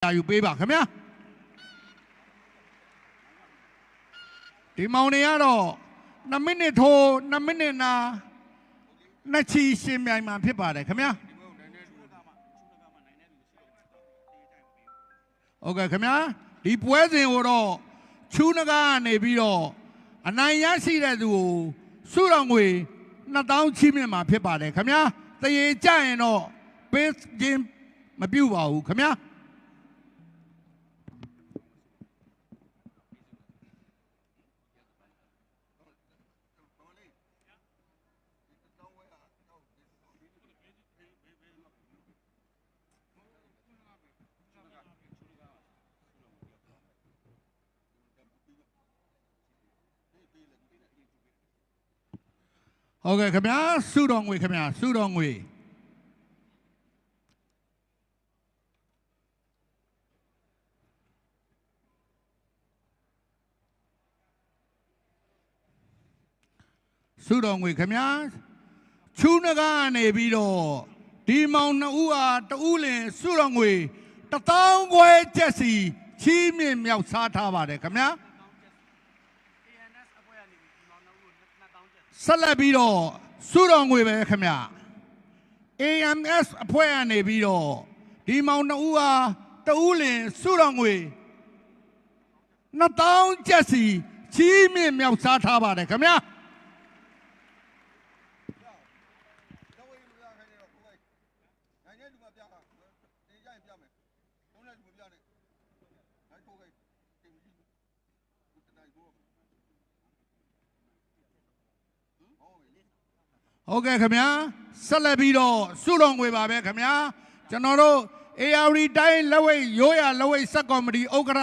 อยู่ပေးပါခင်ဗျာဒီမောင်တွေကတော့2မိနစ်ထိုး2မိနစ်နာနှစ်ချီရှင်မြိုင်မှာဖြစ်ပါတယ်ခင်ဗျာဟုတ်ကဲ့ခင်ဗျာဒီပွဲစဉ်ကိုတော့ချူးနဂါကနေပြီးတော့အနိုင်ရရှိတဲ့သူကိုစုတော်ငွေ2000ချီးမြှင့်မှာဖြစ်ပါတယ်ခင်ဗျာတရေကြရင်တော့ပေးခြင်းမပြုပါဘူးခင်ဗျာဟုတ်ကဲ့ခင်ဗျာစုတော်ငွေခင်ဗျာစုတော်ငွေစုတော်ငွေခင်ဗျာချူးနဂါကနေပြီးတော့ဒီမောင်2ဦးဟာတဦးလင်စုတော်ငွေ1000ခွဲကျက်စီချီးမြှင့်မြောက်စားထားပါတယ်ခင်ဗျာဆက်လက်ပြီးတော့စုတော်ငွေပဲခင်ဗျာ AMS အဖွဲ့ကနေပြီးတော့ဒီမောင်2ဦးဟာတဦးလင်စုတော်ငွေ2000ကျက်စီချီးမြှင့်မြောက်စားထားပါတယ်ခင်ဗျာဟုတ်ကဲ့ခင်ဗျာဆက်လက်ပြီးတော့စုတော်ငွေပါပဲခင်ဗျာကျွန်တော်တို့ AR တိုင်းလက်ဝဲရိုးရလက်ဝဲစက်ကော်မတီဥက္ကဋ္ဌ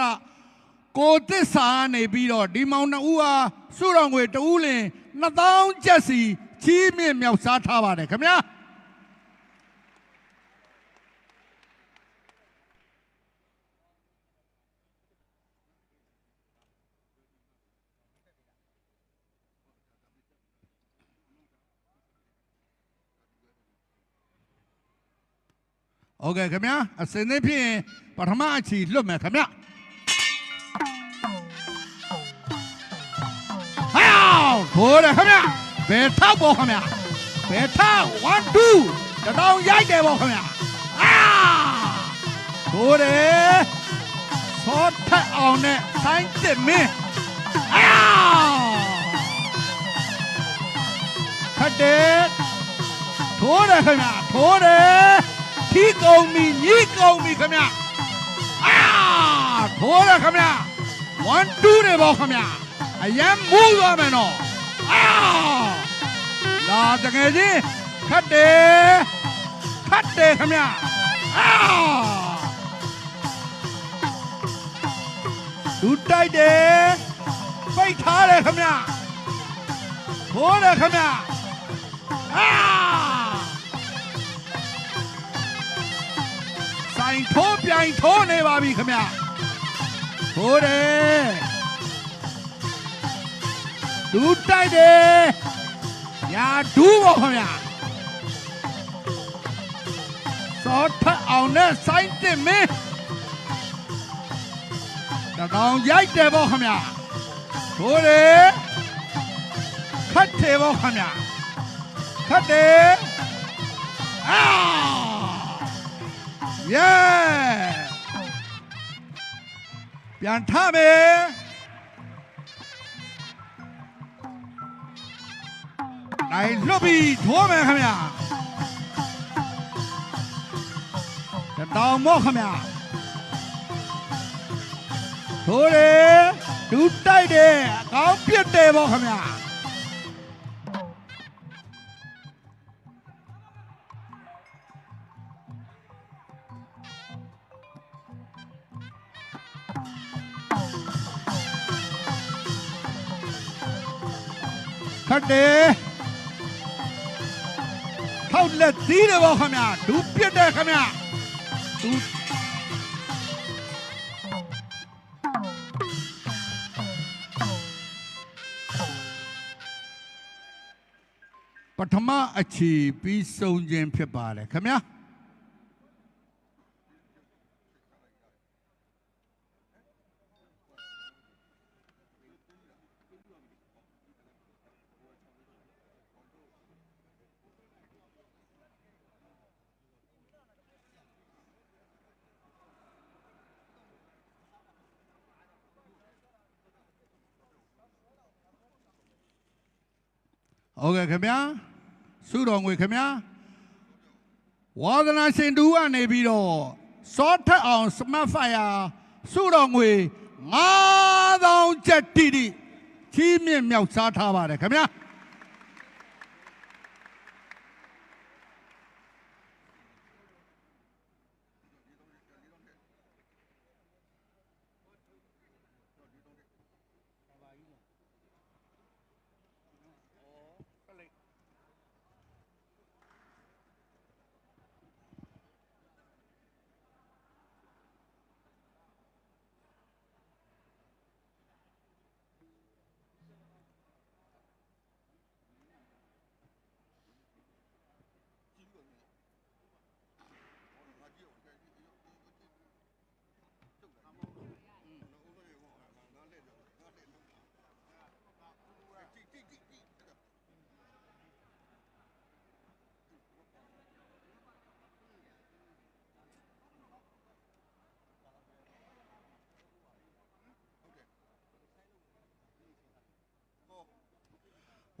ကိုသစ္စာနေပြီးတော့ဒီမောင်2ဦးဟာစုတော်ငွေတဦးလင်2000ကျပ်စီချီးမြှင့်မြောက်စားထားပါတယ်ခင်ဗျာဟုတ်ကဲ့ခင်ဗျာအစင်းသဖြင့်ပထမအချီလွတ်မယ်ခင်ဗျာဟောထိုးတယ်ခင်ဗျာဘယ်ထောက်ပေါ်ခင်ဗျာဘယ်ထောက်1 2တောင်ရိုက်တယ်ပေါ့ခင်ဗျာထိုးတယ်သောထက်အောင်နဲ့ဆိုင်းတစ်မင်းခတ်တယ်ထိုးတယ်ခင်ဗျာထိုးတယ်ထီကုန်ပြီညှိကုန်ပြီခင်ဗျာထိုးရခင်ဗျာ1 2တွေပေါ့ခင်ဗျာအရန်မူးသွားမယ်နော်လာတကယ်ချင်းခတ်တယ်ခင်ဗျာလူတိုက်တယ်ပိတ်ထားတယ်ခင်ဗျာထိုးရခင်ဗျာဆိုင်ထိုးပြိုင်ထိုးနေပါပြီခင်ဗျာထိုးတယ်ဒူးတိုက်တယ်ညာဒူးပေါ့ခင်ဗျာစောထအောင်နဲ့ဆိုင်းတစ်မင်းတောင်ရိုက်တယ်ပေါ့ခင်ဗျာထိုးတယ်ခတ်တယ်ပေါ့ခင်ဗျာခတ်တယ်ပြန်ထမယ်နိုင်လွတ်ပြီးထိုးမယ်ခင်ဗျာတောင်မော့ခင်ဗျာထိုးတယ်ဒူးတိုက်တယ်အကောင်းပြစ်တယ်ပေါ့ခင်ဗျာခတ်တယ်ထောက်လက်သီးတယ်ပေါ့ခင်ဗျာဒူးပြစ်တယ်ခင်ဗျာဒူးပထမအချီပြီးဆုံးခြင်းဖြစ်ပါတယ်ခင်ဗျာ ဟုတ်ကဲ့ခင်ဗျာစုတော်ငွေခင်ဗျာဝါသနာရှင်တူကနေပြီးတော့စောထက်အောင်စမတ်ဖိုင်ယာစုတော်ငွေ9000ကျပ်တိတိချီးမြှင့်မြောက်စားထားပါတယ်ခင်ဗျာ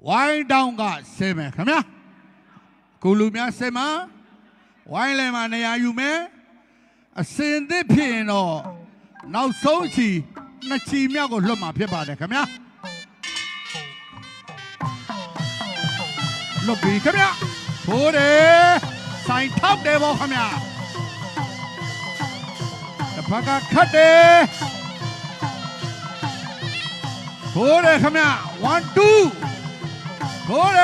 ဝိုင်းတောင်းကဆဲမယ်ခင်ဗျာကိုလူများဆဲမှာဝိုင်းလဲမှာနေရာယူမယ်အစင်သစ်ဖြစ်ရင်တော့နောက်ဆုံးချီနှစ်ချီမြောက်ကိုလွတ်မှာဖြစ်ပါတယ်ခင်ဗျာလွတ်ပြီခင်ဗျာထိုးတယ်ဆိုင်ထောက်တယ်ဗောခင်ဗျာတစ်ဖက်ကခတ်တယ်ထိုးတယ်ခင်ဗျာ1 2ထိုးတ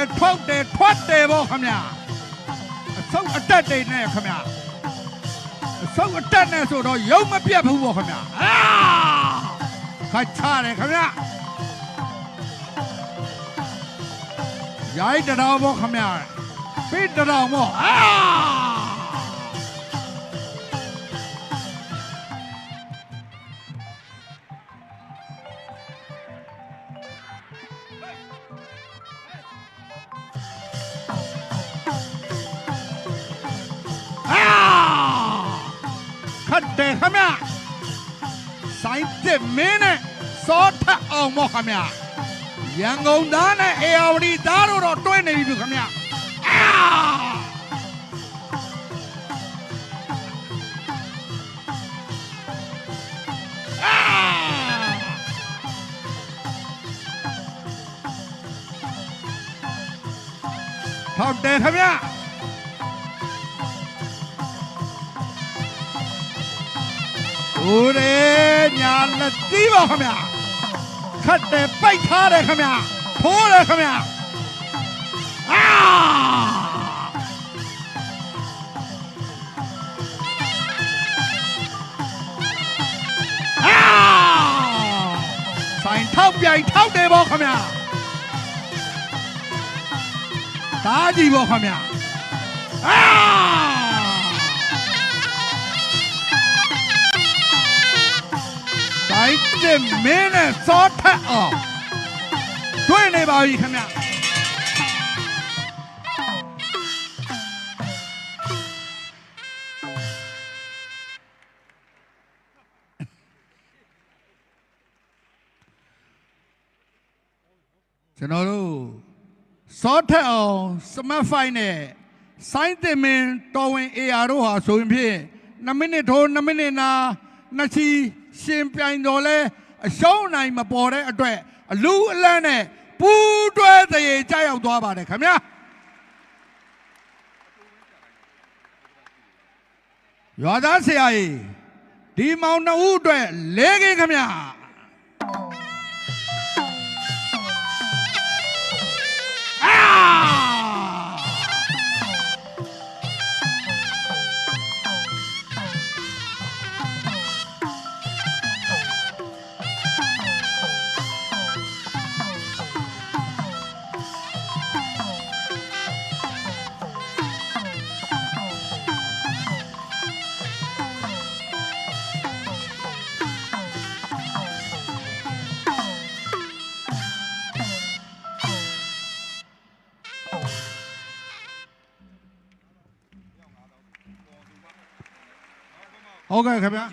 ယ်ထုတ်တယ်ထွက်တယ်ဗောခင်ဗျာအဆုပ်အတက်တွေနဲ့ခင်ဗျာအဆုပ်အတက်နဲ့ဆိုတော့ရုံမပြတ်ဘူးဗောခင်ဗျာခတ်ချတယ်ခင်ဗျာရိုက်တော်ဗောခင်ဗျာပိတတော်ဗောခတ်တယ်ခင်ဗျာဆိုင်တဲ့မင်းနဲ့စောထအောင်မောခင်ဗျာရန်ကုန်သားနဲ့အေယာဝတီသားတို့တော့တွဲနေပြီခင်ဗျာထောက်တယ်ခင်ဗျာဦးရေညာလက်တီးပါခင်ဗျာခတ်တယ်ပိုက်ထားတယ်ခင်ဗျာထိုးတယ်ခင်ဗျာဆိုင်ထောက်ပြိုင်ထောက်တယ်ပေါ့ခင်ဗျာတားကြည့်ပေါ့ခင်ဗျာဆိုင်တဲ့မင်းနဲ့စောထက်အောင်တွေ့နေပါပြီခင်ဗျာကျွန်တော်တို့စောထက်အောင်စမတ်ဖိုင်နဲ့ဆိုင်းတဲ့မင်းတော်ဝင်အေယာတို့ဟာဆိုရင်ဖြင့်2မိနစ်ထိုး2မိနစ်နာနှစ်ချီရှင်ပြိုင်တော်လဲအရှုံးနိုင်မပေါ်တဲ့အတွက်အလူအလန်းနဲ့ပူးတွဲတရေကြရောက်သွားပါတယ်ခင်ဗျာရွာသားဆရာကြီးဒီမောင်2ဦးအတွက်လဲခင်းခင်ဗျာဟုတ်ကဲ့ခင်ဗျာ